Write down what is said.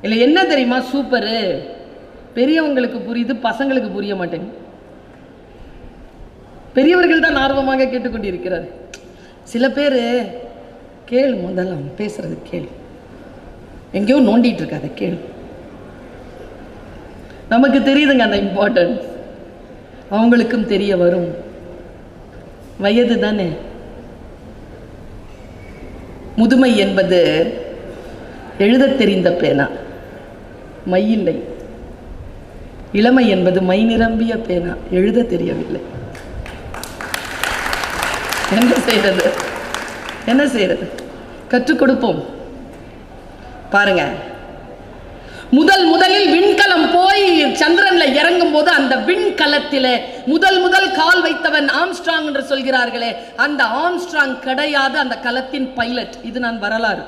இல்லை என்ன தெரியுமா சூப்பரு, பெரியவங்களுக்கு புரியுது, பசங்களுக்கு புரிய மாட்டேங்குது. பெரியவர்கள் தான் ஆர்வமாக கேட்டுக்கொண்டிருக்கிறார். சில பேர் கேளு, முதல்ல பேசுறது கேளு, எங்கேயோ நோண்டிட்டு இருக்காத கேளு. நமக்கு தெரியுதுங்க அந்த இம்பார்ட்டன்ஸ், அவங்களுக்கும் தெரிய வரும். வயது தானே. முதுமை என்பது எழுத தெரிந்த பேனா, மை இல்லை. இளமை என்பது மை நிரம்பிய பேனா, எழுத தெரியவில்லை. என்ன செய்யறது, என்ன செய்யறது? கற்றுக் கொடுப்போம். பாருங்க, முதலில் விண்கலம் போய் சந்திரன்ல இறங்கும் போது அந்த விண்கலத்திலே முதல் கால் வைத்தவன் ஆம்ஸ்ட்ராங் என்று சொல்கிறார்களே, அந்த ஆம்ஸ்ட்ராங் கிடையாது அந்த கலத்தின் பைலட். இது நான் வரலாறு.